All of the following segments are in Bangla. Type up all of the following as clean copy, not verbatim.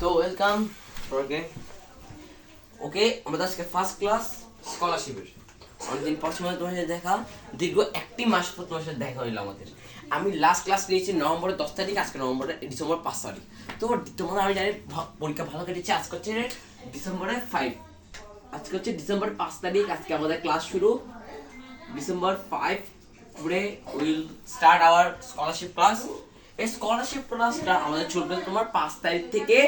তো ওয়েলকাম ওকে ওকে আমাদের আজকে ফার্স্ট ক্লাস স্কলারশিপের অনেকদিন পর সময় তোমার সাথে দেখা, দীর্ঘ একটি মাস পর তোমার সাথে দেখা হইলো আমাদের। আমি লাস্ট ক্লাস নিয়েছি নভেম্বরের 10 তারিখ, আজকে ডিসেম্বর 5 তারিখ। তো তোমাদের আমি জানি পরীক্ষা ভালো কেটেছে। আজকে হচ্ছে ডিসেম্বরের 5, আজকে হচ্ছে ডিসেম্বর 5 তারিখ। আজকে আমাদের ক্লাস শুরু December 5। Today will start our scholarship class. এই স্কলারশিপ ক্লাসটা আমাদের চলবে তোমার 5 তারিখ থেকে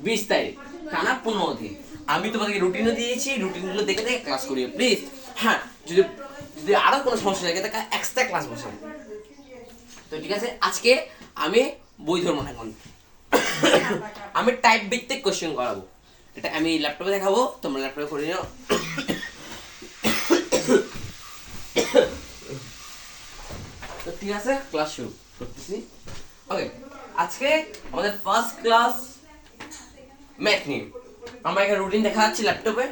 20 তারিখ, টানা 15 দিন। আমি তোমাদেরকে রুটিনও দিয়েছি, রুটিনগুলো দেখে দেখে ক্লাস করিও প্লিজ। হ্যাঁ, যদি যদি আরো কোনো সমস্যা থাকে তাহলে এক্সট্রা ক্লাস বসাবো। তো ঠিক আছে, আজকে আমি বই ধরবো না এখন। আমি টাইপ ভিত্তিক কোশ্চেন করাবো। এটা আমি ল্যাপটপে দেখাবো, তোমরা ল্যাপটপে করে নিও। তো ঠিক আছে, ক্লাস শুরু করতেছি। ওকে, আজকে আমাদের ফার্স্ট ক্লাস ম্যাথ নিয়ে। আমরা এখানে রুটিন দেখা যাচ্ছে ল্যাপটপে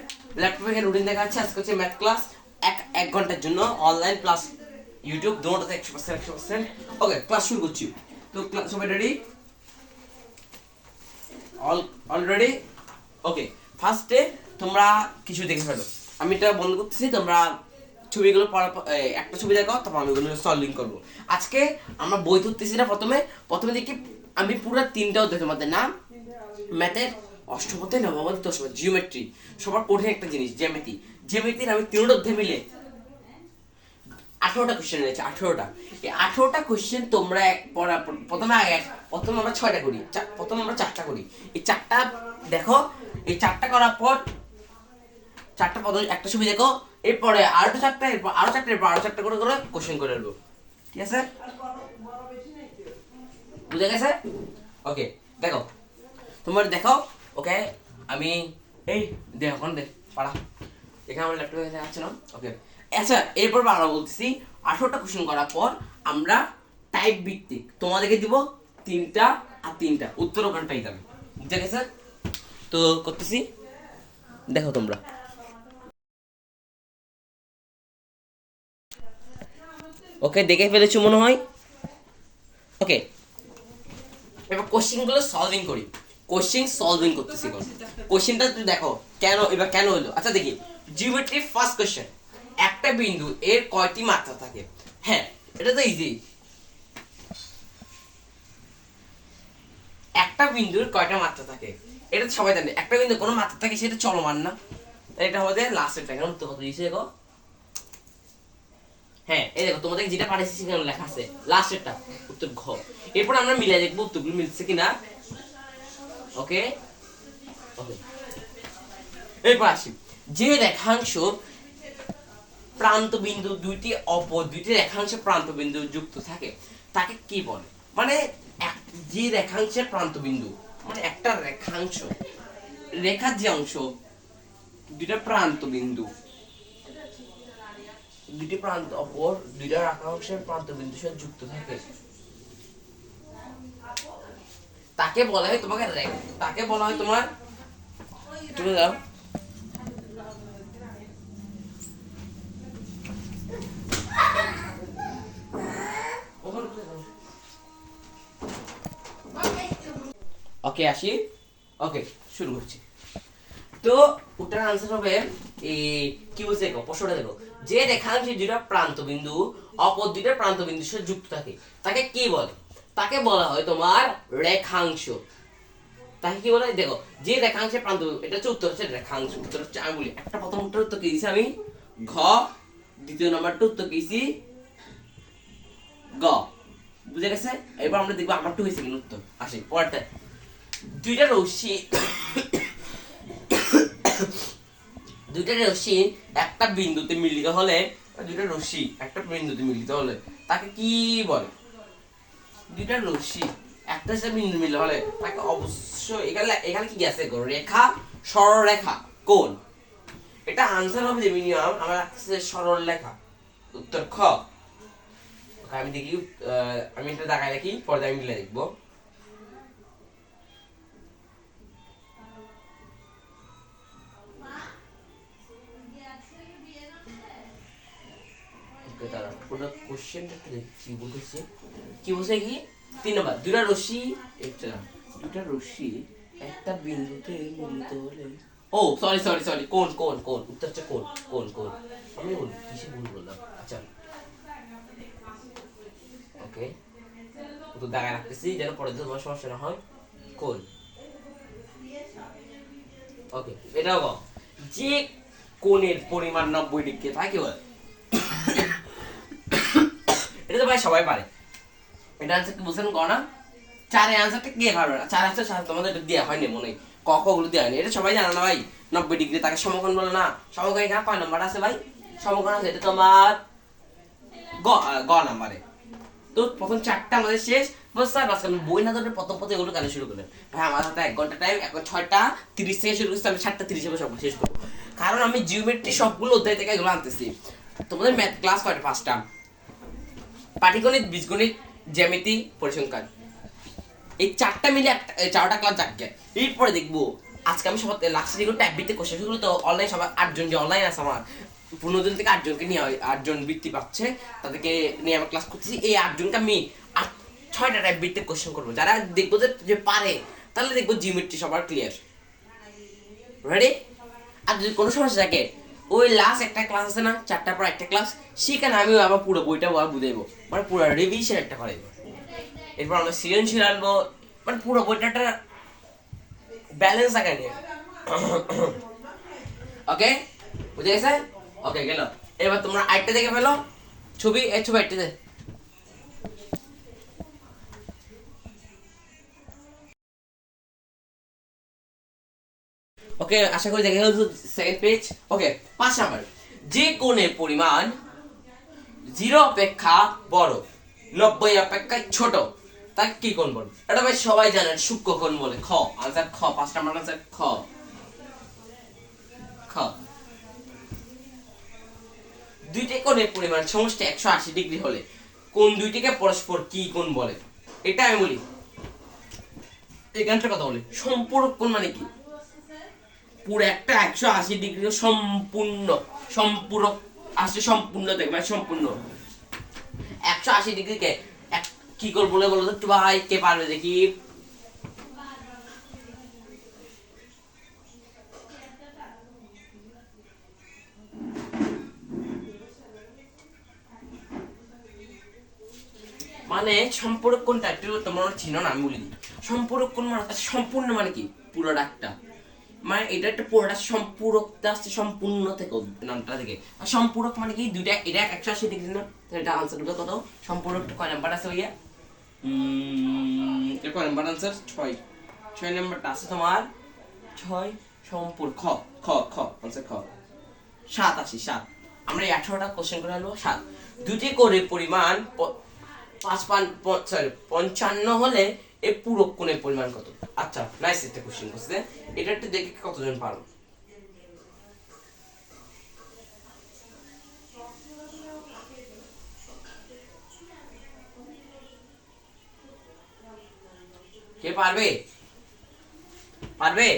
এখানে রুটিন দেখা যাচ্ছে। আজকে হচ্ছে ম্যাথ ক্লাস, এক ঘন্টার জন্য অনলাইন প্লাস ইউটিউব, দুটোতে 100%। ওকে, ক্লাস শুরু করছি। তো ক্লাস সবাই রেডি? অলরেডি? ওকে, ফার্স্টে তোমরা কিছু দেখে ফেলো। আমি এটা বন্ধ করতেছি, তোমরা ছবিগুলো একটা ছবি দেখো, তারপর আমি ওগুলো সলভিং করবো। আজকে আমরা বই ধরতেছি না। প্রথমে দেখি আমি পুরো 3টা অধ্যায় তোমাদের নাম ম্যাথের, অষ্টম অধ্যায়, নবম অধ্যায়, দশম অধ্যায়, জিওমেট্রি, সবার কঠিন একটা জিনিস জ্যামিতির আমি 3টা অধ্যায় মিলে 18টা কোশ্চেন রয়েছে। 18টা, এই 18টা কোশ্চেন তোমরা প্রথমে আমরা 6টা করি, প্রথমে আমরা 4টা করি। এই 4টা দেখো, এই 4টা করার পর 4টা প্রথমে একটা ছবি দেখো, এরপরে আরো 4টা, এরপর আরো 4টা, এরপর আরো 4টা করে করে কোশ্চেন করে নেবো। ঠিক আছে, বুঝে গেছে? ওকে, দেখো তোমার দেখো। ওকে, আমি এই দেখো কোন দেখ পাড়া, এখানে আমার ল্যাপটপে দেখাচ্ছে না। ওকে, আচ্ছা, এরপর আমরা বলতেছি 18টা কোশ্চেন করার পর আমরা টাইপ ভিত্তিক তোমাদেরকে দিব 3টা, আর 3টা উত্তর ওখানটাই যাবে। বুঝে গেছে? তো করতেছি, দেখো তোমরা। ওকে, দেখে ফেলেছো মনে হয়। ওকে, এবার কোশ্চেনগুলো সলভিং করি। কোশ্চেন সলভিং করতেছি। কোশ্চেনটা তুই দেখো কেন হলো। আচ্ছা দেখি, জিওমেট্রি ফার্স্ট কোশ্চেন, একটা বিন্দু এর কয়টি মাত্রা থাকে? হ্যাঁ, এটা তো ইজি। একটা বিন্দুর কয়টা মাত্রা থাকে এটা তো সবাই জানে। একটা বিন্দু কোনো মাত্রা থাকে, সেটা চলমান না। এটা হবে লাস্টের টাকা। উত্তর কত দিয়েছে দেখো। হ্যাঁ, এই দেখো তোমাদের যেটা পাঠিয়েছি সেখানে লেখা আছে লাস্টেরটা, উত্তর ঘ। এরপর আমরা মিলাই দেখবো উত্তরগুলো মিলছে কিনা। ওকে ওকে, এরপর আসি, যে রেখাংশ প্রান্ত বিন্দু দুইটি অপর দুইটি রেখাংশের প্রান্ত বিন্দু যুক্ত থাকে তাকে কি বলে? মানে যে রেখাংশের প্রান্ত বিন্দু, মানে একটা রেখাংশ, রেখার যে অংশ, দুইটা প্রান্ত বিন্দু, দুইটি প্রান্ত অপর দুইটা রেখাংশের প্রান্ত বিন্দুর সাথে যুক্ত থাকে তাকে বলা হয় তাকে বলা হয় তোমার, তুমি দাও। ওকে, আসি। ওকে, শুরু করছি। তো ওটার আনসার হবে কি বলছে দেখো, প্রশ্নটা দেখো, যে রেখাংশের দুইটা প্রান্ত বিন্দু অপর দুইটা প্রান্ত বিন্দুর সাথে যুক্ত থাকে তাকে কি বলে? তাকে বলা হয় তোমার রেখাংশ। তাকে কি বলে দেখো, যে রেখাংশের প্রান্ত, এটা হচ্ছে উত্তর, হচ্ছে রেখাংশ। উত্তর হচ্ছে, আমি বলি একটা প্রথম উত্তর কি দিয়েছি আমি ঘ, দ্বিতীয় নাম্বারটা উত্তর কি দিয়েছি গ। বুঝে গেছে? এবার আমরা দেখবো আমারটা হয়েছে কিনা উত্তর। আসি পরেরটা, দুইটা রশ্মি একটা বিন্দুতে মিলিত হলে, দুইটা রশ্মি একটা বিন্দুতে মিলিত হলে তাকে কি বলে? দুইটা রশ্মি একটা বিন্দু মিলিত হলে তাকে অবশ্যই, এখানে কি আছে গো, রেখা, সরলরেখা, কোণ। এটা আনসার হবে মিনিমাম আমার আছে সরল রেখা। উত্তর খ। আমি দেখি, আমি এটা দেখাই রাখি, পরে আমি মিলে দেখবো। তারা পুরো কোশ্চেনটা একটু দেখছি, বলতেছি কি বলছে কি 3 নাম্বার, দুইটা রশ্মি একটা বিন্দুতে মিলিত হলে, ও সরি সরি সরি, কোন কোন কোন উত্তর হচ্ছে কোন কোন কোন, আমি বলি কিসে ভুল বললাম। আচ্ছা ওকে, তো দেখা রাখতেছি যেন পরে তোমার সমস্যা না হয়। কোন, ওকে এটাও কও যে কোণের পরিমাণ 90 ডিগ্রি তাই কি বলে। এটা তো ভাই সবাই পারে। এটা আনসার কি বলছেন না, চারের আনসারটা কে পারবে না, চার আনসার তোমাদের এটা দেওয়া হয়নি মনে হয়, ক খ গুলো দেওয়া হয়নি, এটা সবাই জানে না ভাই। 90 ডিগ্রি তাকে সমকোণ বলে না। সমকোণ এখানে কয় নাম্বার আছে ভাই, সমকোণ আছে এটা তোমার গ গ নাম্বারে। তো প্রথম চারটা আমাদের শেষ। স্যার আজকে আমি বই না ধরে প্রথম প্রথম এগুলো গানে শুরু করলেন ভাই, আমার হাতে 1 ঘন্টা টাইম, এখন 6টা 30 থেকে শুরু করছি, আমি 7টা 30 সব শেষ করবো, কারণ আমি জিওমেট্রি সবগুলো অধ্যায় থেকে এগুলো আনতেছি। তোমাদের ম্যাথ ক্লাস কয়টা, 5টা, পাটিগণিত, বীজগণিত, জ্যামিতি, পরিসংখ্যান, এই 4টা মিলে একটা 4টা ক্লাস যাকে। এরপরে দেখবো আজকে আমি সবার লাস্ট দিকে ট্যাব ভিত্তিক কোশ্চেন শুরু, তো অনলাইন সবার 8জন যে অনলাইন আছে আমার 15 জন থেকে 8জনকে নিয়ে 8জন বৃত্তি পাচ্ছে, তাদেরকে নিয়ে আমার ক্লাস করতেছি। এই 8জনকে আমি 6টা ট্যাব ভিত্তিক কোশ্চেন করবো, যারা দেখবো যে পারে তাহলে দেখবো জিওমেট্রি সবার ক্লিয়ার। রেডি? আর যদি কোনো সমস্যা থাকে ওই লাস্ট একটা ক্লাস আছে না, 4টার পর একটা ক্লাস, সেখানে আমি আবার পুরো বইটা বুঝাইবো, মানে পুরো রিভিশন একটা করাইবো। এরপর আমরা সৃজনশীল আনবো, মানে পুরো বইটা একটা ব্যালেন্স আকারে নিয়ে। ওকে বুঝে গেছে? ওকে গেল। এবার তোমরা আরেকটা দেখে ফেলো ছবি, এই ছবি আরেকটা দে। ওকে আশা করি দেখে গেল সেকেন্ড পেজ। ওকে 5 নাম্বার, যে কোণের পরিমাণ 0 অপেক্ষা বড় 90 অপেক্ষায় ছোট তাকে কি কোণ বলে? এটা ভাই সবাই জানেন সূক্ষ্মকোণ বলে। খ আনসার, খ 5 নাম্বার আনসার খ। খ দুইটি কোণের পরিমাণ সমষ্টি 180 ডিগ্রি হলে কোণ দুইটিকে পরস্পর কি কোণ বলে? এটা আমি বলি, এই গানটার কথা বলি। সম্পূরক কোণ মানে কি? পুরো একটা 180 ডিগ্রি সম্পূর্ণ সম্পূরক আসলে সম্পূর্ণ থেকে, মানে সম্পূর্ণ 180 ডিগ্রিকে কি করে বলে বলো তো ভাই, কে পারবে দেখি? মানে সম্পূরক কোণটা একটু তোমরা চিনো না, আমি বলি দিই। সম্পূরক কোণ মানে সম্পূর্ণ মানে কি, পুরোটা একটা, মানে এটা একটা পুরোটা সম্পূরকটা আসছে সম্পূর্ণ থেকে, নামটা থেকে। আর সম্পূরক মানে কি, দুইটা এটা 180 ডিগ্রি না, তো এটা আনসার দুটো কত? সম্পূরকটা কয় নাম্বার আছে ভাইয়া? এর কয় নাম্বার আনসার? 6 নাম্বারটা আছে তোমার 6 সম্পূরক। খ খ খ আনসার খ। 7 আসি 7, আমরা 18টা কোশ্চেন করে আনবো। 7 দুটি করে পরিমাণ 55 হলে এই পূরক কোণের পরিমাণ কত? আচ্ছা নাইস, একটা কোশ্চেন করছে, এটা একটু দেখে কতজন পারো। কে পারবে? পারবে?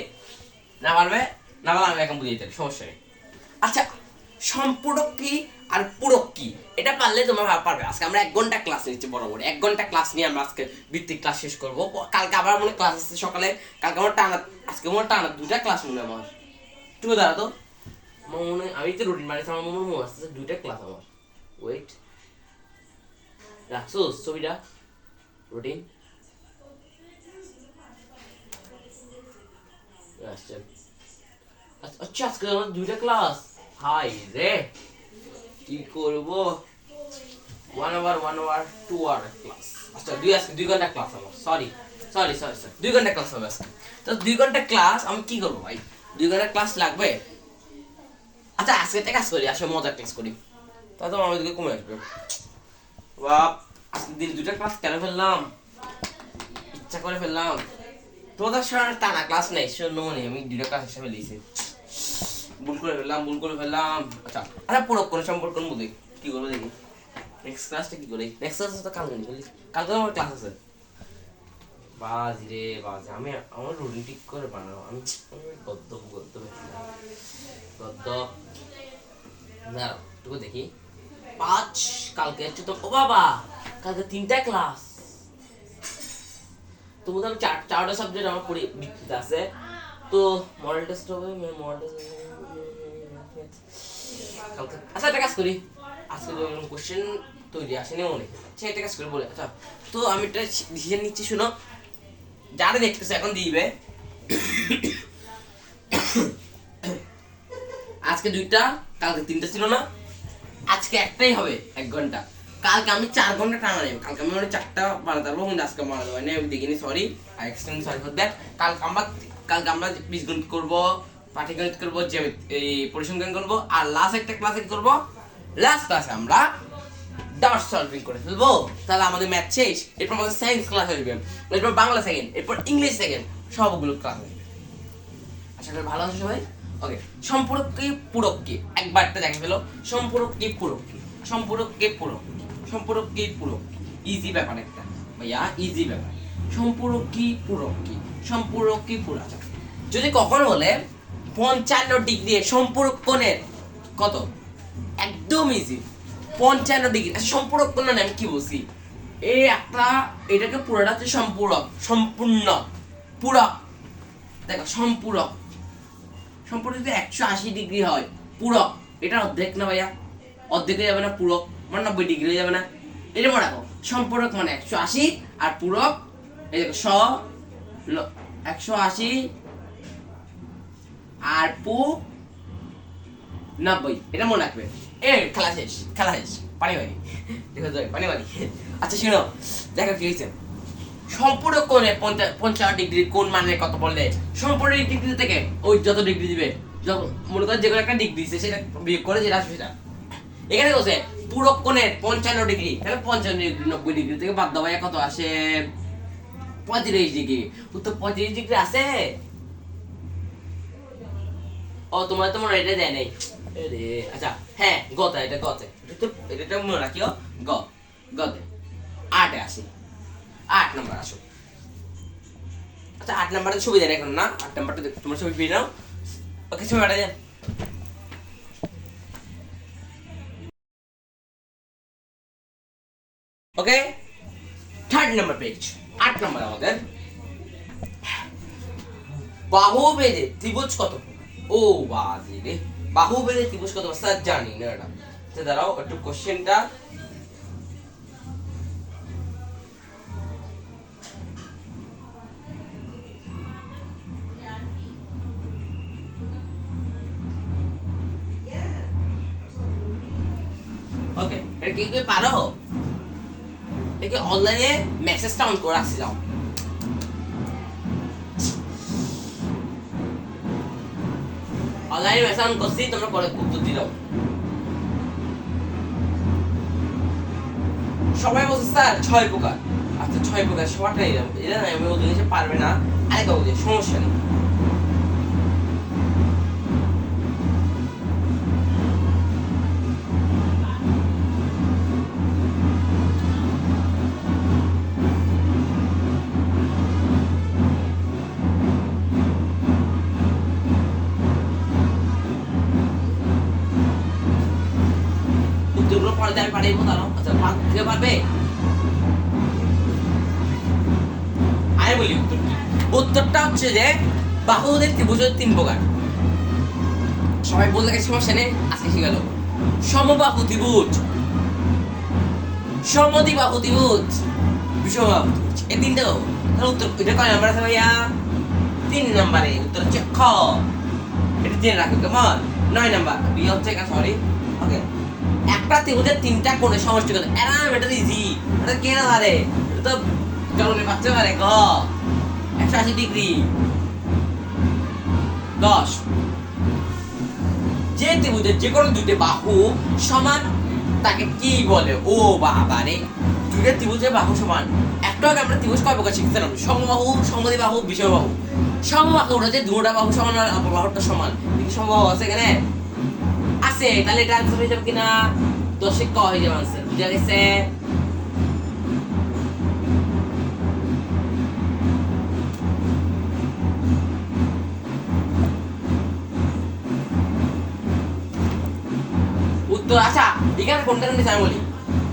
না পারবে? না পারলে আমি এখন বুঝিয়ে দিই, সমস্যা নেই। আচ্ছা সম্পূরক কি আর পূরক কি, এটা পারলে তোমরা পারবে। আজকে আমরা 1 ঘন্টা ক্লাস নিচ্ছি, বরাবর 1 ঘন্টা ক্লাস নিয়ে আমরা আজকে ভিত্তিক ক্লাস শেষ করবো। কালকে আবার মনে ক্লাস আছে সকালে, কালকে আমার টানা, আজকে আমার টানা 2টা ক্লাস মনে হয় আমার। একটু দাঁড়া তো, আমার মনে, আমি তো রুটিন বানিয়েছি, আমার মনে আসছে 2টা ক্লাস আমার। ওয়েট, রাখছো ছবিটা রুটিন? আচ্ছা আচ্ছা, আজকে আমার 2টা ক্লাস, হাই রে কি করবো। 1 আওয়ার 2 আওয়ার ক্লাস। আচ্ছা আজকে 2 ঘন্টা ক্লাস আমার, সরি সরি সরি সরি 2 ঘন্টা ক্লাস হবে আজকে। তো 2 ঘন্টা ক্লাস আমি কি করবো ভাই, 2 ঘন্টা ক্লাস লাগবে। আচ্ছা আজকে একটা কাজ করি, আসলে মজার ক্লাস করি, তাহলে তো আমাদেরকে কমে আসবে। বাপ, আজকে দিন 2টা ক্লাস কেন ফেললাম, ইচ্ছা করে ফেললাম। তোমাদের সাথে টানা ক্লাস নেই শূন্য, মানে আমি 2টা ক্লাস হিসাবে লিখেছি, ভুল করে ফেললাম ভুল করে ফেললাম। আচ্ছা আচ্ছা পূরক কোণ সম্পর্ক বুঝি কি করবো দেখি, নেক্সট ক্লাসটা কি করি, নেক্সট ক্লাস তো কালকে নেই, কালকে আমার ক্লাস আছে। বাজি রে বাজি, আমি আমার রুটিন ঠিক করে বানাবো, আমি গদ্য গদ্য গদ্য না টুকু দেখি। 5 কালকে হচ্ছে তো, ও বাবা কালকে 3টা ক্লাস, তোমাদের আমি চারটা সাবজেক্ট আমার পরীক্ষা আছে, তো মডেল টেস্ট হবে, মডেল টেস্ট। আচ্ছা একটা কাজ করি, আজকে যখন কোশ্চেন তৈরি আসেনি মনে, আচ্ছা একটা কাজ করে বলে। আচ্ছা তো আমি একটা ডিসিশন নিচ্ছি, শুনো, যারা দেখতেছে এখন দিবে। আজকে 2টা, কালকে 3টা ছিল না, আজকে একটাই হবে 1 ঘন্টা, কালকে আমি 4 ঘন্টা টানা নেব। কালকে আমি 4টা বানাতে পারবো, কিন্তু আজকে বানাতে পারি না, আমি দেখিনি, sorry, I extremely sorry for that. কালকে আমরা বীজগণিত করবো, পাটিগণিত করবো, এই পরিসংখ্যান করবো, আর লাস্ট একটা ক্লাসে করবো, লাস্ট ক্লাসে আমরা ডট সলভিং করে ফেলবো। তাহলে আমাদের ম্যাথ শেষ, এরপর আমাদের সায়েন্স ক্লাস হয়ে যাবে, এরপর বাংলা সেকেন্ড, এরপর ইংলিশ সেকেন্ড, সবগুলো ক্লাস হয়ে যাবে। আশা করি ভালো আছে সবাই। ওকে, সম্পূরক কি পূরক কি একবার একটা দেখে ফেলো। সম্পূরক কি পূরক কি, সম্পূরক কি পূরক, সম্পূরক কি পূরক, ইজি ব্যাপার একটা ভাইয়া, ইজি ব্যাপার। সম্পূরক কি পূরক কি, সম্পূরক কি পূরক। আচ্ছা যদি কখনো বলে 55 ডিগ্রি সম্পূরক কোণের কত, একদম ইজি, 55 ডিগ্রি। আচ্ছা সম্পূরক কোণ মানে আমি কি বলছি, এই একটা, এটাকে পুরোটা হচ্ছে সম্পূরক, সম্পূর্ণ পূরক। দেখো সম্পূরক, সম্পূরক যদি 180 ডিগ্রি হয়, পূরক এটা অর্ধেক না ভাইয়া, অর্ধেক হয়ে যাবে না, পূরক মানে 90 ডিগ্রি হয়ে যাবে না। এটা মনে রাখো, সম্পূরক মানে 180, আর পূরক এই দেখো 180 আর 90, এটা মনে রাখবে। খেলা শেষ, খেলা শেষ, পানি বাড়ি, দেখো পানি বাড়ি। আচ্ছা শুনো, দেখো কি হয়েছে, সম্পূরক কোণে 55 ডিগ্রি কোণ মানে কত বললে, সম্পূরক ডিগ্রি থেকে ওই যত ডিগ্রি দিবে, যখন মনে করো যে কোনো একটা ডিগ্রি দিছে সেটা বিয়োগ করে যেটা আসবে সেটা। এখানে বলছে পূরক কোণের 55 ডিগ্রি, তাহলে 55 ডিগ্রি 90 ডিগ্রি থেকে বাদ দাও, কত আসে, 35 ডিগ্রি। উত্তর 35 ডিগ্রি আছে। ও তোমার তো মনে এটা দেয় নাই। আচ্ছা হ্যাঁ, গতে, এটা গতে, এটা মনে রাখিও, গতে 8 আসি, 8 নাম্বার আসো। আচ্ছা 8 নাম্বারের ছবি দেন এখন না, 8 নাম্বারটা তোমার ছবি পেয়ে নাও। ওকে ছবি পাঠিয়ে দেন। ওকে 3rd নাম্বার পেজ, 8 নাম্বার আমাদের, বাহু বেদে ত্রিভুজ কত। ও বাজি রে, বাহু বেদে ত্রিভুজ কত স্যার জানি না এটা। আচ্ছা দাঁড়াও একটু কোশ্চেনটা, ওকে এটা কি পারো, এটা অনলাইনে মেসেজটা অন করে রাখছি, যাও অনলাইনে মেসেজ অন করছি, তোমরা করে উত্তর দিও। সবাই বলছে স্যার 6 প্রকার। আচ্ছা 6 প্রকার সবারটাই এটা না, আমি ওদের কাছে পারবে না, আরেকটা বলছি সমস্যা নেই। উত্তরগুলো পরে আমি পাঠিয়ে দেবো, দাঁড়াও। আচ্ছা কেউ পারবে, আমি বলি উত্তরটা হচ্ছে যে বাহুদের ত্রিভুজের 3 প্রকার। সবাই বলতে গেছে সমস্যা নেই, আজকে শিখে গেল। সমবাহু ত্রিভুজ, সমদ্বিবাহু ত্রিভুজ, বিষমবাহু ত্রিভুজ, এই 3টা বাহু। তাহলে উত্তর এটা কয় নাম্বার আছে ভাইয়া, 3 নম্বরে। উত্তর হচ্ছে খ, এটা জেনে রাখো কেমন। 9 নাম্বার বি হচ্ছে, সরি। ওকে, একটা ত্রিভুজের 3টা কোণের সমষ্টি কত। এটা তো ইজি, এটা কে না পারে, এটা তো জলনে পাচ্ছে পারে। গ 180 ডিগ্রি 10। যে ত্রিভুজের যে কোনো 2টে বাহু সমান তাকে কি বলে। ও বাবা রে, 2টে ত্রিভুজের বাহু সমান। একটু আগে আমরা ত্রিভুজ কয় প্রকার শিখছিলাম, সমবাহু, সমদ্বিবাহু, বিষমবাহু। সমবাহু হচ্ছে 2টা বাহু সমান আর অপর বাহুটা সমান। সমবাহু আছে এখানে, আছে, তাহলে এটা আনসার হয়ে যাবে কিনা, 10 ক হয়ে যাবে আনসার। বুঝা গেছে? উত্তর আচ্ছা এখানে কোনটা নিতে আমি বলি,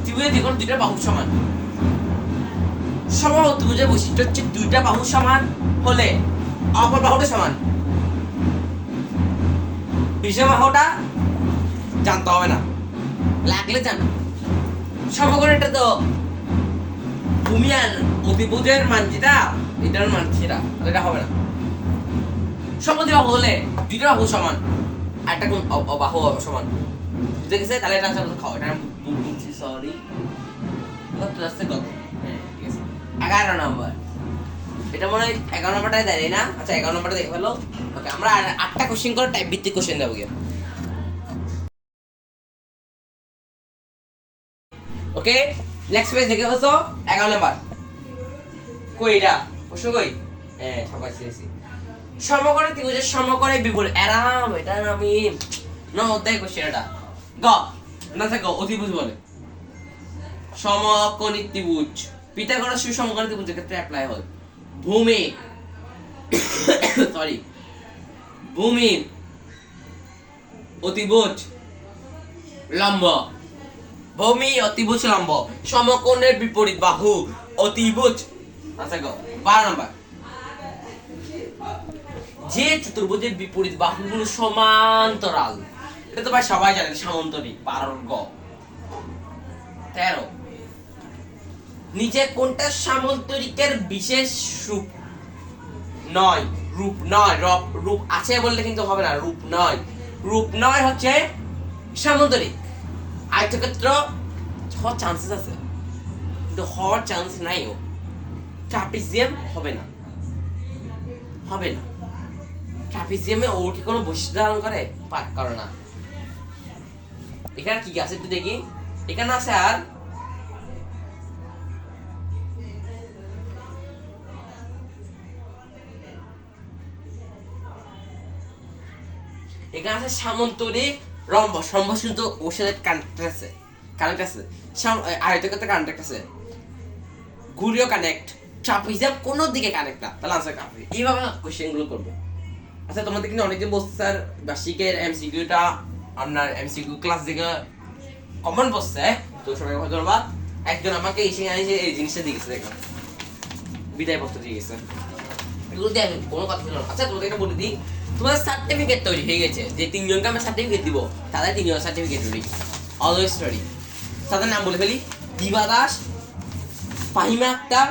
ত্রিভুজের যে কোনো 2টা বাহু সমান, সমঅতিভুজের বৈশিষ্ট্য হচ্ছে দুইটা বাহু সমান হলে অপর বাহুটা সমান। বিষম বাহুটা জানতে হবে না, লাগলে জানো। সমকোণটা তো ভূমি আর অতিভুজের মান যেটা, এটার মান সেটা, এটা হবে না। সমদ্বি বাহু হলে দুইটা বাহু সমান আর একটা কোণ বাহু সমান, দেখেছে? তাহলে এটা আনসার খাও। এটা বলছি সরি, কত আসছে কত? ঠিক আছে 11 নম্বর। এটা মনে হয় 11 নম্বরটাই দেয় না। আচ্ছা 11 নম্বরটা দেখে ফেলো। ওকে, আমরা 8টা কোশ্চেন করে টাইপ ভিত্তিক কোশ্চেন দেবো গিয়ে। ওকে, নেক্সট পেজ দেখে ফেলছো 11 নম্বর। কই এটা প্রশ্ন কই? সবাই শিখেছি। সমকোণী ত্রিভুজের সমকোণে বিপরীত এরাম, এটা আমি নমতে কোশ্চেন। এটা গ না থাকে অতিভুজ বলে। সমকোণী ত্রিভুজ পিথাগোরাস সুসমকোণী ত্রিভুজের ক্ষেত্রে অ্যাপ্লাই হয়। ভূমি সরি ভূমি অতিভুজ লম্ব, ভূমি অতিভুজ লম্ব, সমকোণের বিপরীত বাহু অতিভুজ। আচ্ছা গো 12 নম্বর। যে চতুর্ভুজের বিপরীত বাহুগুলো সমান্তরাল, এটা তো ভাই সবাই জানেন, সামান্তরিক। 12 গ। 13 নিচে কোনটা সামান্তরিকের বিশেষ রূপ নয়? রূপ নয়, রূপ আছে বললে কিন্তু হবে না। রূপ নয়, রূপ নয় হচ্ছে সামান্তরিক। আয়তক্ষেত্র হওয়ার চান্সেস আছে কিন্তু হওয়ার চান্স নাইও। ট্রাপিজিয়াম হবে না, হবে না। ট্রাপিজিয়ামে ওর কি কোনো বৈশিষ্ট্য ধারণ করে? করে না। এখানে কি আছে একটু দেখি। এখানে আছে আর এখানে আছে সামান্তরিক রম্বস। রম্বস কিন্তু ওর সাথে কানেক্ট আছে, আয়তক্ষেত্রে কানেক্ট আছে, ঘুরিও কানেক্ট। ট্রাপিজিয়াম কোনো দিকে কানেক্ট না, তাহলে আনসার কাপড়। এইভাবে কোশ্চেন গুলো করবে। আচ্ছা তোমাদের কিন্তু অনেকদিন বলছে স্যার বার্ষিকের এমসিকিউটা আপনার এমসিকিউ ক্লাস থেকে কমন বসছে, তো সবাইকে ধন্যবাদ। একজন আমাকে এসে এই জিনিসটা দিয়ে গেছে, দেখলাম বিদায় পত্র দিয়ে গেছে। এগুলো দিয়ে কোনো কথা ছিল না। আচ্ছা তোমাদের এটা বলে দিই, তোমাদের সার্টিফিকেট তৈরি হয়ে গেছে। যে 3 জনকে আমরা সার্টিফিকেট দিব, তাদের 3 জন সার্টিফিকেট রেডি, অলওয়েজ রেডি। তাদের নাম বলে ফেলি: দিবা দাস, ফাহিমা আক্তার,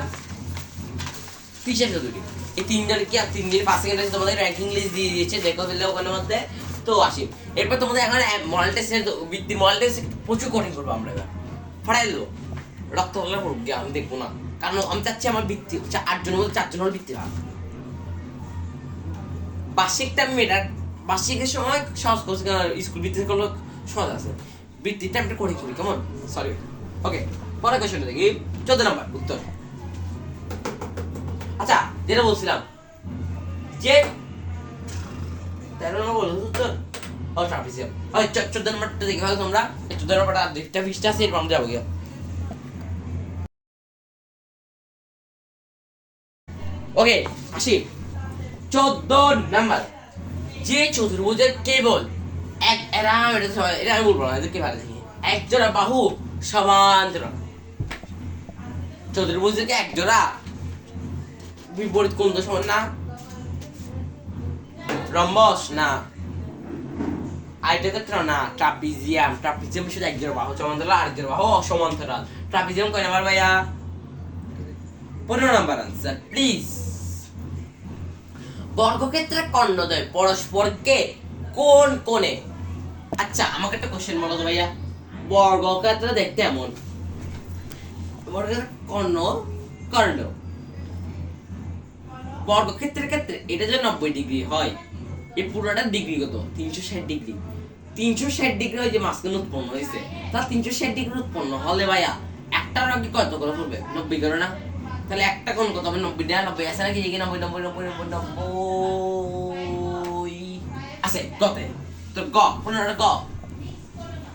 তৃষা চৌধুরী। এই 3 জন কি আর 3 দিন 5 সেকেন্ড আছে তোমাদের র্যাঙ্কিং লিস্ট দিয়ে দিয়েছে, দেখো ফেললে ওখানের মধ্যে। তো আসি এরপর তোমাদের এখন মডেল টেস্টের বৃত্তি, মডেল টেস্ট প্রচুর কঠিন করবো আমরা। এবার ফাড়াই দেবো, রক্ত হলে পড়ুক গিয়ে, আমি দেখবো না। কারণ আমি চাচ্ছি আমার বৃত্তি 8 জনের মধ্যে 4 জন হল বৃত্তি ভাগ। বার্ষিকটা আমি মেটার, বার্ষিকের সময় সহজ করছি, কারণ স্কুল বৃত্তি করলে সহজ আছে। বৃত্তিটা আমি করি কেমন, সরি। ওকে, পরের কোশ্চেনটা দেখি 14 নম্বর উত্তর। আচ্ছা যেটা বলছিলাম যে 13 নম্বর বলছো উত্তর। ও ট্রাপিজিয়াম। ওই 14 নম্বরটা দেখে ফেলো তোমরা। 14 নম্বরটা দুইটা পৃষ্ঠা আছে, এরপর আমরা যাবো গিয়ে। ওকে আসি 14 নাম্বার। যে চতুর্ভুজের কেবল এক এরাম, এটা আমি বলবো না, এদেরকে ভালো দেখি। এক জোড়া বাহু সমান্তরাল। চতুর্ভুজের এক জোড়া বিপরীত কোণ তো সমান না, রম্বস না, আয়তক্ষেত্র না, ট্রাপিজিয়াম। ট্রাপিজিয়াম শুধু এক জোড়া বাহু সমান্তরাল, আরেক জোড়া বাহু অসমান্তরাল। ট্রাপিজিয়াম কয় নাম্বার ভাইয়া? 15 নাম্বার আনসার প্লিজ। বর্গক্ষেত্রের কর্ণদ্বয় পরস্পরকে কোন কোণে? আচ্ছা আমাকে একটা কোশ্চেন বলো তো ভাইয়া, বর্গক্ষেত্র দেখতে এমন, কর্ণ কর্ণ বর্গক্ষেত্রের ক্ষেত্রে এটা যে 90 ডিগ্রি হয়, এই পুরোটা ডিগ্রি কত? 360 ডিগ্রি। 360 ডিগ্রি ওই যে মাঝখানে উৎপন্ন হয়েছে, তার 360 ডিগ্রি উৎপন্ন হলে ভাইয়া একটার আগে কত করে পড়বে? 90 করে না? তাহলে একটা কোণ কত হবে? 90 না? 90 আছে নাকি? 90 90 90 90 আছে গতে। তো গ 15টা গ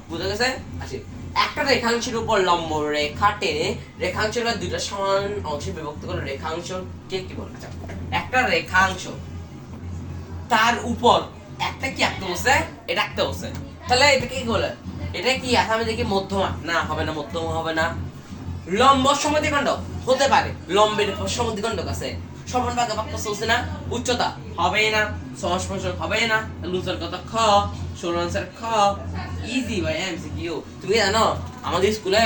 বুঝা গেছে? আসি একটা রেখাংশের উপর লম্ব রেখা টেনে রেখাংশের দুইটা সমান অংশে বিভক্ত করে রেখাংশকে কি বলে? আচ্ছা একটা রেখাংশ তার উপর একটা কি আঁকতে বসে, এটা আঁকতে বসে, তাহলে এটা কি বলে? এটা কি আছে? আমি দেখি মধ্যমা। না হবে না, মধ্যমা হবে না। লম্ব সমদ্বিখণ্ড হতে পারে, লম্বের উপর সমদ্বিখণ্ড আছে, সমান ভাগে ভাগ চলছে না, উচ্চতা হবেই না, সহজ প্রশ্ন হবেই না, লুজার কথা খ, ষোলো আনসার খ, ইজি ভাই এমসিকিউ। তুমি জানো আমাদের স্কুলে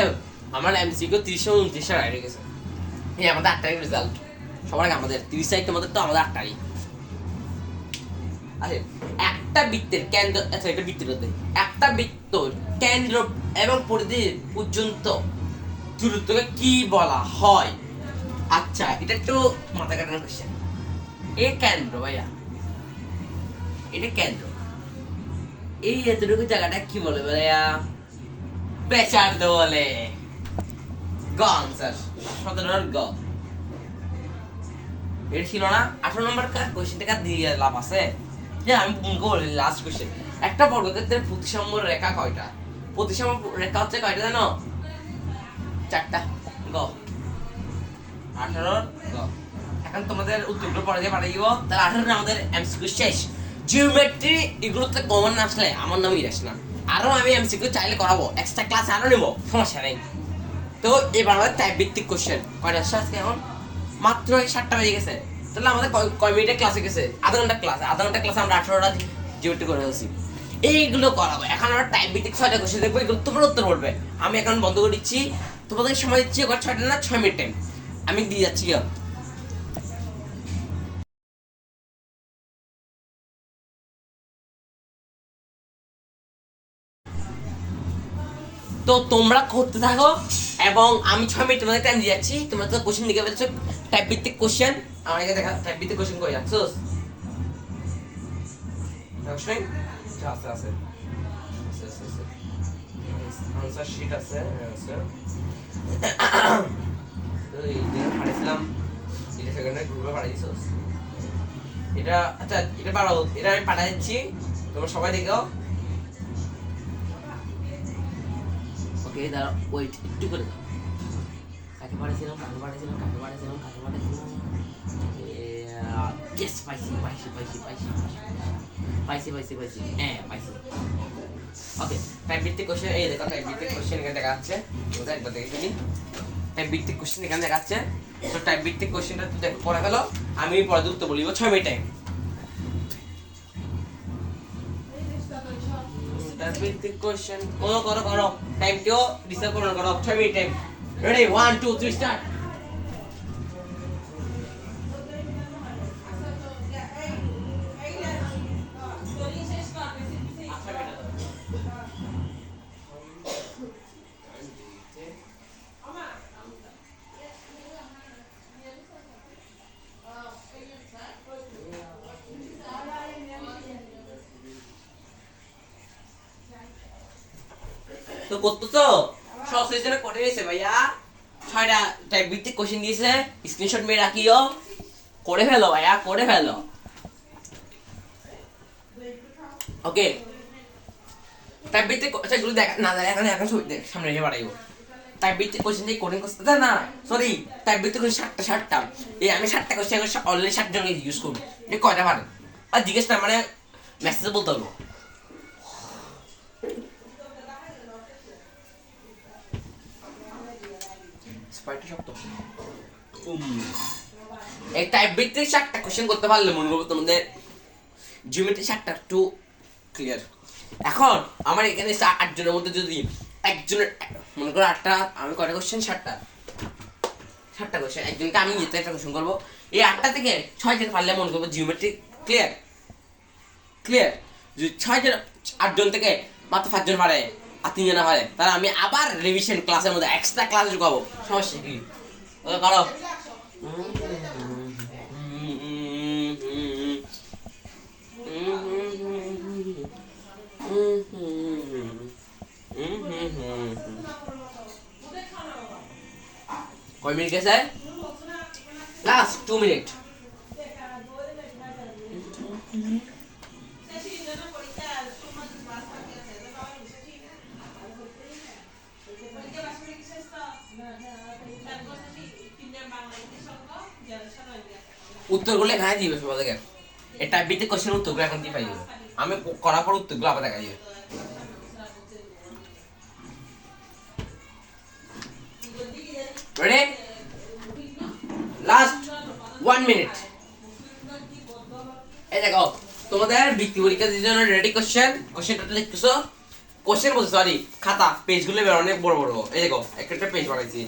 আমার এমসিকিউ 30 29 রাইট হয়ে গেছে। এই আমাদের 8টারই রেজাল্ট, সবার আগে আমাদের 30 তারিখ মধ্যে তো আমাদের 8টারই। আচ্ছা, একটা বৃত্তের কেন্দ্র, আচ্ছা এটা বৃত্তের মধ্যে একটা বৃত্তর কেন্দ্র এবং পরিধি পর্যন্ত দূরত্বকে কি বলা হয়? আচ্ছা এটা একটু মাথা কাটানোর কোশ্চেন। এই কেন্দ্র ভাইয়া, এটা কেন্দ্র, এই এতটুকু জায়গাটা কি বলে ভাইয়া? ব্যাসার্ধ বলে। গ আনসার 17 গ। এটা ছিল না 18 নম্বর কোশ্চেনটা দিয়ে লাভ আছে যে আমি বলি লাস্ট কোশ্চেন। একটা বর্গক্ষেত্রের প্রতিসম রেখা কয়টা? প্রতিসম রেখা হচ্ছে কয়টা জানো? 4টা। গ 18 গ। এখন তোমাদের উত্তরগুলো পরে দিয়ে পাঠিয়ে দিব, তাহলে 18 আমাদের এমসিকিউ শেষ। জিওমেট্রি এগুলোতে কমন না আসলে আমার নাম ইরাস না, আরো আমি এমসিকিউ চাইলে করাবো, এক্সট্রা ক্লাস আরো নেব, সমস্যা নেই। তো এবার আমাদের টাইপ ভিত্তিক কোশ্চেন কয়টা আসছে আজকে? এখন মাত্র 7টা বেজে গেছে, তাহলে আমাদের কয় মিনিটের ক্লাসে গেছে? আধা ঘন্টা ক্লাস, আধা ঘন্টা ক্লাসে আমরা 18টা জিওমেট্রি করে ফেলছি। এইগুলো করাবো। এখন আমরা টাইপ ভিত্তিক 6টা কোশ্চেন দেখবো, এগুলো তোমরা উত্তর বলবে। আমি এখন বন্ধ করে দিচ্ছি, তোমাদের সময় দিচ্ছি 6টা না 6 মিনিট টাইম আমি দিয়ে যাচ্ছি। তো তোমরা করতে থাকো এবং আমি 6 মিনিট তোমাদের টাইম দিয়ে যাচ্ছি। তোমরা তো কোশ্চেন লিখে ফেলছো, টাইপ ভিত্তিক কোশ্চেন। আমার এখানে দেখা টাইপ ভিত্তিক কোশ্চেন কই রাখছোস? রাখছই? আছে আছে আছে আছে আনসার শিট আছে আছে। তো এই যে পাঠিয়েছিলাম, এটা সেকেন্ডে গ্রুপে পাঠিয়ে দিছোস। এটা আচ্ছা এটা পাঠাও, এটা আমি পাঠিয়ে দিচ্ছি, তোমরা সবাই দেখো। ওকে দাঁড়াও, ওয়েট একটু করে দাও। কাকে পাঠিয়েছিলাম ইয়েস পাইছি। হ্যাঁ পাইছি। ওকে টাইপ ভিত্তিক কোশ্চেন, এই দেখো টাইপ ভিত্তিক কোশ্চেন এখানে দেখা যাচ্ছে। ওটা একবার দেখে ফেলি। টাইপ ভিত্তিক কোশ্চেন এখানে দেখা যাচ্ছে। তো টাইপ ভিত্তিক কোশ্চেনটা তো দেখো পড়ে ফেলো, আমি পরে উত্তর বলিব 6 মিনিট টাইম। টাইপ ভিত্তিক কোশ্চেন করো টাইম কেও ডিস্টার্ব করো 6 মিনিট টাইম। Ready 1 2 3 start. তো করতেছো সহজ জন্য করে নিয়েছে ভাইয়া, 6টা টাইপ ভিত্তিক কোশ্চেন দিয়েছে, স্ক্রিনশট মেরে রাখিও, করে ফেলো ভাইয়া করে ফেলো। ওকে টাইপ ভিত্তিক আচ্ছা এগুলো দেখা না জানি এখন এখন সামনে রেখে বাড়াইবো। টাইপ ভিত্তিক কোশ্চেন দিয়ে কোডিং করতে না, সরি টাইপ ভিত্তিক কোশ্চেন 7টা এই আমি 7টা কোশ্চেন অলরেডি 7 জনকে ইউজ করবো। এটা কয়টা পারেন আর জিজ্ঞেস না, মানে মেসেজে বলতে হবে। এই টাইপ ভিত্তিক 7টা কোশ্চেন করতে পারলে মনে করবো তোমাদের জিওমেট্রি 7টা একটু ক্লিয়ার। এখন আমার এখানে 8 জনের মধ্যে যদি একজনের মনে করো 8টা, আমি কয়টা কোশ্চেন? 7টা কোশ্চেন, একজনকে আমি যেতে একটা কোশ্চেন করবো। এই 8টা থেকে 6 জন পারলে মনে করবো জিওমেট্রি ক্লিয়ার। যদি 6 জন 8 জন থেকে মাত্র 5 জন পারে আর 3 জন পারে, তাহলে আমি আবার রিভিশন ক্লাসের মধ্যে এক্সট্রা ক্লাস ঢুকাবো, সমস্যা কি? ওকে করো। কয় মিনিট গেছে? Last 2 minute. উত্তরগুলো এখানে দিবে সবাইকে, এটা ভিত্তিক কোশ্চেন উত্তরগুলো এখন দিয়ে পাই যাবে, আমি করার পর উত্তরগুলো আবার দেখা যাবে। রেডি লাস্ট 1 মিনিট এই দেখো তোমাদের বৃত্তি পরীক্ষার জন্য রেডি কোশ্চেনটা লিখতেছো কোশ্চেন বলতে সরি খাতা পেজগুলো অনেক বড় বড় এই দেখো একটা পেজ বানাইছি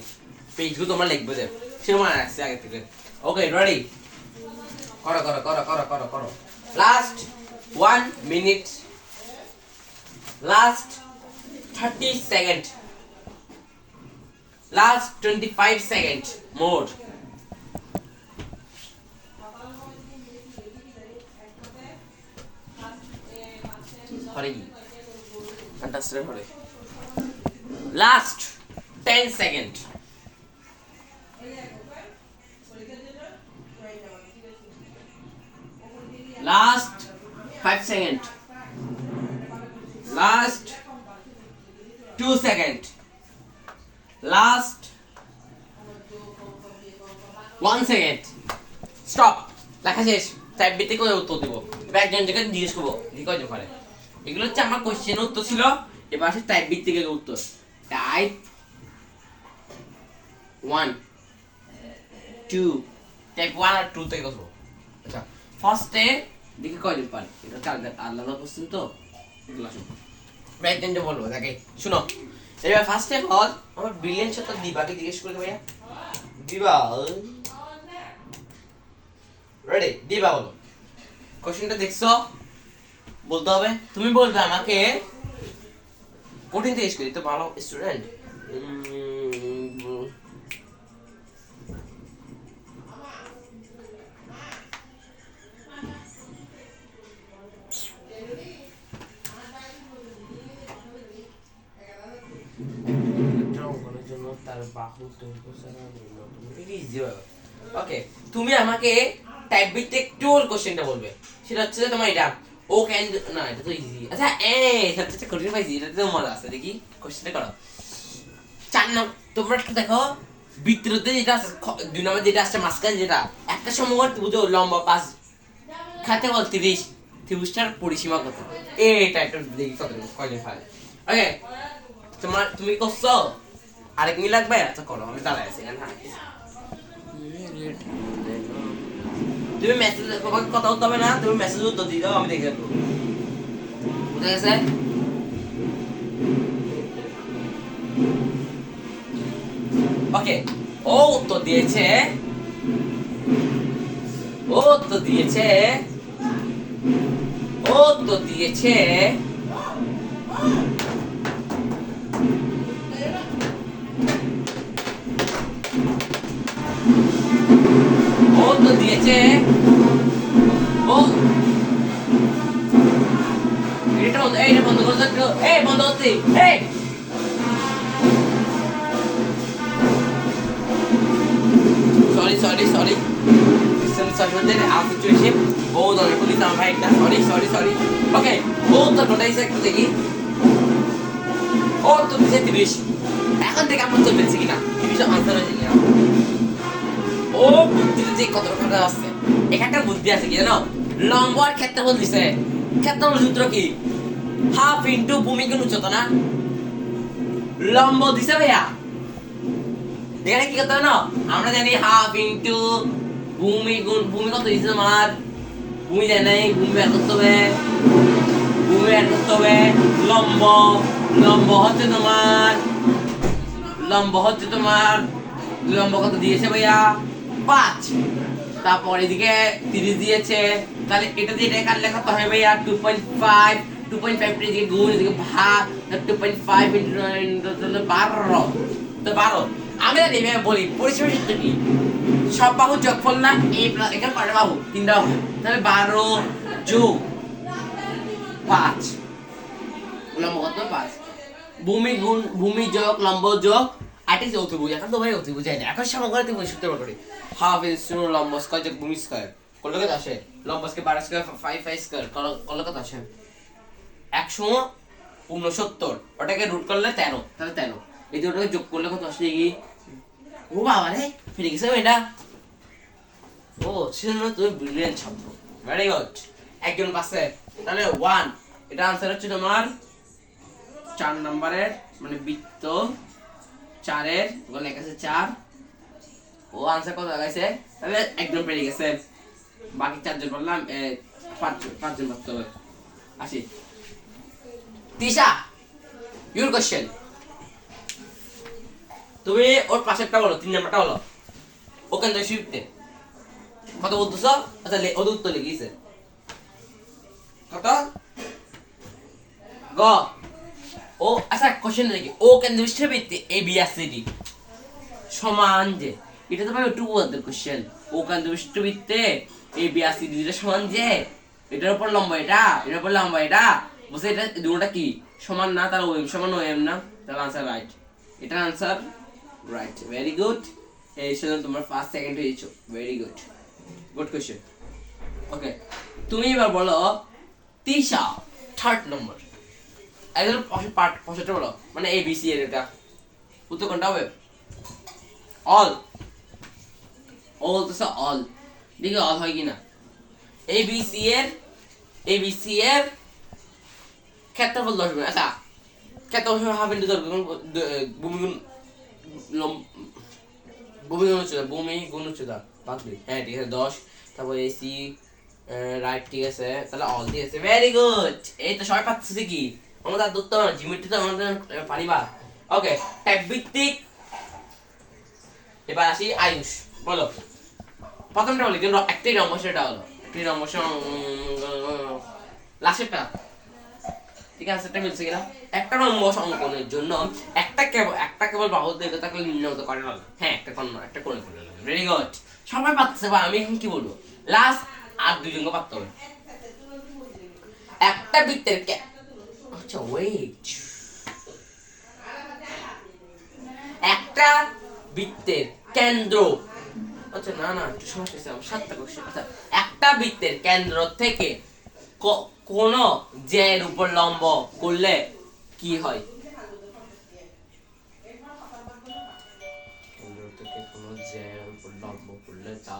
পেজগুলো তোমরা লিখবে যে সে মনে রাখছি আগে থেকে ওকে রেডি করো last 1 minute last 30 second last 25 second more হরে আন্ডারস্ট্যান্ড হরে last 10 second last 5 second last 2 second last 1 second stop লেখা শেষ টাইপ বিতে করে উত্তর দেব এবার একজন থেকে জিজ্ঞেস করবো কয়জন পারে এগুলো হচ্ছে আমার কোশ্চেনের উত্তর ছিল এবার আসে টাইপ বিট থেকে উত্তর টাইপ 1 2 টাইপ 1 আর 2 থেকে করব আচ্ছা ফার্স্টে দেখি কয়জন পারে এটা আলাদা কোশ্চেন তো এগুলো আসুন একজন যে বলবো দেখে শুনো এবার ফার্স্টে হল আমার ব্রিলিয়ান্ট সাথে দিবাকে জিজ্ঞেস করে ভাইয়া দিবা রেডি দিবা বলো কোশ্চেনটা দেখছো বলতে হবে তুমি বলবে আমাকে কঠিন জিজ্ঞেস করি তো ভালো স্টুডেন্ট তার বাহু ওকে তুমি আমাকে টাইপ বিটে একটু কোশ্চেনটা বলবে সেটা হচ্ছে তোমার এটা ও ক্যান না এটা তো ইজি আচ্ছা সবচেয়ে কঠিন পাইছি এটা তো মজা আছে দেখি কোশ্চেনটা করো 4 নম্বর তোমরা একটু দেখো বৃত্ততে যেটা আছে 2 নম্বর যেটা আছে মাঝখানে যেটা একটা সমগ্র বুঝো লম্বা 5 খাতে বল 30 ত্রিভুজটার পরিসীমা কত এটা একটু দেখি কত কয়জন পারে ওকে তুমি করছো আরেক মিনিট লাগবে আচ্ছা করো আমি দাঁড়ায় আছি তুমি মেসেজ তোমাকে কথা বলতে হবে না তুমি মেসেজ উত্তর দিয়ে দাও আমি দেখে দেবো বুঝা গেছে ওকে ও উত্তর দিয়েছে ও উত্তর দিয়েছে ও এটা বন্ধ করতে বন্ধ করতে সরি বহুত অনেক পুলিশ আমার ভাই একটা সরি ওকে ও তো নোটাইছে একটু দেখি ও তো দিছে 30 এখন থেকে আমরা তো পেয়েছি কিনা 30 আনসার হয়েছে কিনা ও বুদ্ধিতে যে কত কথা আছে এখানটা বুদ্ধি আছে কি জানো লম্ব আর ক্ষেত্রফল দিছে ক্ষেত্রফল সূত্র কি হাফ ইনটু ভূমি গুণ উচ্চতা না লম্ব দিছে ভাইয়া এখানে কি করতে হবে না আমরা জানি হাফ ইনটু ভূমি কত দিছে তোমার ভূমি জানি নাই ভূমি বের করতে হবে লম্ব হচ্ছে তোমার লম্ব কত দিয়েছে ভাইয়া 5 তারপর এদিকে 30 দিয়েছে তাহলে এটা দিয়ে এটা কাটলে কত হবে ভাইয়া 2.5 এদিকে গুণ এদিকে ভাগ 2.5 ইনটু 12 তো 12 আমি জানি বলি পরিসীমা সূত্র কি সব বাহু যোগফল না এই এখানে কয়টা বাহু 3টা বাহু তাহলে 12 যোগ 5 লম্ব কত 5 ভূমি যোগ লম্ব যোগ আটি অতিভুজ এখন তো ভাই অতিভুজ যায় না এখন সমগ্র ত্রিভুজ সূত্র করি হাফ ইনটু লম্ব স্কয়ার যোগ ভূমি স্কয়ার কত কত আসে লম্ব স্কয়ার 12 স্কয়ার 5 স্কয়ার কত কত আসে 169 ওটাকে রুট করলে 13 তাহলে 13 এই দুটোকে যোগ করলে কত আসে কি ও বাবা রে ফিরে গেছে এটা ও সেজন্য তুমি ব্রিলিয়ান্ট ছাত্র ভেরি গুড একজন পাশে তাহলে 1 এটা आंसर হচ্ছে তোমার 4 নম্বরের মানে বৃত্ত 4 এর গলে লেখা আছে 4 ও আনসার কত লাগাইছে, তাহলে একদম পেরে গেছে। বাকি 4 জন বললাম, 5 জন ভাবতে হবে। আসি তিশা, ইউর কোশ্চেন। তুমি ওর পাশেরটা বলো, 3 নাম্বারটা বলো। ওখান থেকে শিখতে কত বলতেছ? আচ্ছা ওদের উত্তর লিখিছে কত? গ। ও আচ্ছা কোশ্চেন দেখি, ও কেন্দ্রবিষ্ট ভিত্তি A B R C D সমান যে, এটা তো ভাই একটু বলতে কোশ্চেন। ও কেন্দ্রবিষ্ট ভিত্তি A B R C D সমান যে, এটার উপর লম্বা এটা, এটার উপর লম্বা এটা, বুঝছে? এটা দুটোটা কি সমান না? তাহলে ওএম সমান ওএম না? তাহলে আনসার রাইট, এটার আনসার রাইট। ভেরি গুড, এই ছিল তোমার ফার্স্ট সেকেন্ড হয়েছো। Very good, good question. Okay, তুমি এবার বলো তিশা, 3rd নম্বর। একদম পাশেরটা বলো, মানে এ বি সি এর এটা উত্তর কোনটা হবে? অল। ও বলতেছে অল, দেখি অল হয় কিনা। এ বি সি এর ক্ষেত্রফল 10 গুণ। আচ্ছা ক্ষেত্রফল হাফ ইন্টু ভূমি গুণ উচ্চতা, ভূমি গুণ উচ্চতা বাকি। হ্যাঁ ঠিক আছে 10। তারপর এসি রাইট, ঠিক আছে, তাহলে অল ঠিক আছে। ভেরি গুড, এই তো সবাই পাচ্ছে কি? আমাদের আর ধরতে হবে, জিওমেট্রি তো আমাদের পারিবা। ওকে, টাইপ ভিত্তিক। এবার আসি আয়ুষ, বলো প্রথমটা বলি, কিন্তু একটাই নম্বর, সেটা হলো একটাই নম্বর লাস্টেরটা। ঠিক আছে, সেটা মিলছে কিনা? একটা নম্বর অঙ্কনের জন্য একটা কেবল বাহু দেখে তাকে নির্ণয় করে না। হ্যাঁ, একটা কোণ করে নেবে। ভেরি গুড, সবাই পাচ্ছে। বা আমি এখন কি বলবো, লাস্ট আর 2 জনকে পারতে হবে। একটা বৃত্তের আচ্ছা ওয়েট, একটা বৃত্তের কেন্দ্র, আচ্ছা না না একটু সমস্যা আছে আমার 7টা কোশ্চেন। আচ্ছা, একটা বৃত্তের কেন্দ্র থেকে কোন জের উপর লম্ব করলে কি হয়? কেন্দ্র থেকে কোন জের উপর লম্ব করলে তা,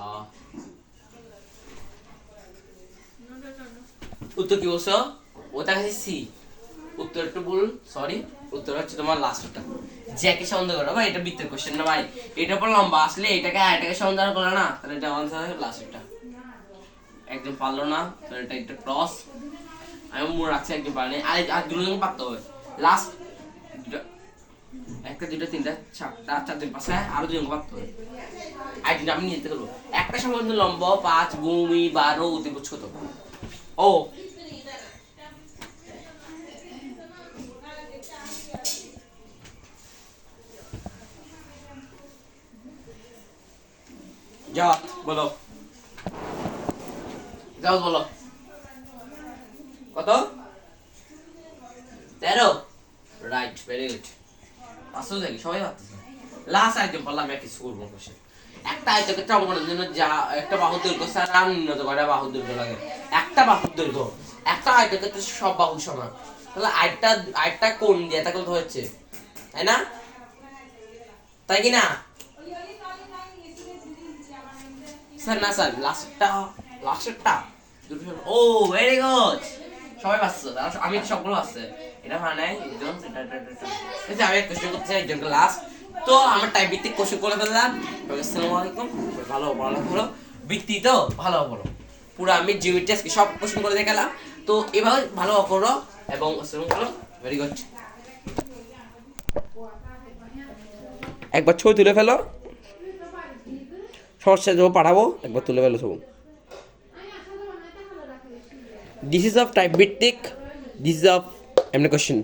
উত্তর কি বলছো? ওটা কাছে সি, উত্তর একটু ভুল, সরি। উত্তর হচ্ছে তোমার লাস্টটা, জ্যাকে সন্দেহ করো ভাই। এটা বৃত্তের কোশ্চেন না ভাই, এটা পর লম্বা আসলে এটাকে আরেকটাকে সন্দেহ করো না, তাহলে এটা আনসার হবে লাস্টটা। একদম পারলো না, তো এটা একটা ক্রস। আমি মনে রাখছি একদম পারেনি। আর 2 জন পারতে হবে। লাস্ট 1 2 3 4 4 দিন পাশে আরো 2 জন পারতে হবে। আইডিটা আমি নিতে করবো। একটা সম্বন্ধ লম্ব 5, ভূমি 12, অতিভুজ কত? ও যাও বলো, যাও বলো কত? 13। Right, very good. আসলে দেখি সবাই পারতেছে। লাস্ট আইটেম বললাম, আমি কিছু করবো কোশ্চেন। একটা আয়তক্ষেত্র অঙ্কনের জন্য যা একটা বাহুর দৈর্ঘ্য ছাড়া নির্ণয় করে বাহুর দৈর্ঘ্য লাগে। একটা বাহুর দৈর্ঘ্য, একটা আয়তক্ষেত্রের সব বাহু সমান, তাহলে আরেকটা কোণ দিয়ে তাকে তো হচ্ছে, তাই না? তাই কি না স্যার? না স্যার, লাস্টেরটা দুটো। ও ভেরি গুড, সবাই পাচ্ছে। আমি সবগুলো পাচ্ছে, এটা মানে নাই একজন। এটা আমি কোশ্চেন করতে চাই একজনকে লাস্ট। তো আমার টাইপ ভিত্তিক কোশ্চেন করে ফেললাম। আসসালামু আলাইকুম, ভালো ভালো বৃত্তি তো ভালো করো। পুরো আমি জিওমেট্রি আজকে সব কোশ্চেন করে দেখালাম। তো এভাবে ভালো করো এবং আসসালামু করো। Very good. একবার ছবি তুলে ফেলো, সমস্যা যখন পাঠাবো একবার তুলে ফেলো সব। This is of type ভিত্তিক, this is of এমনি কোশ্চেন।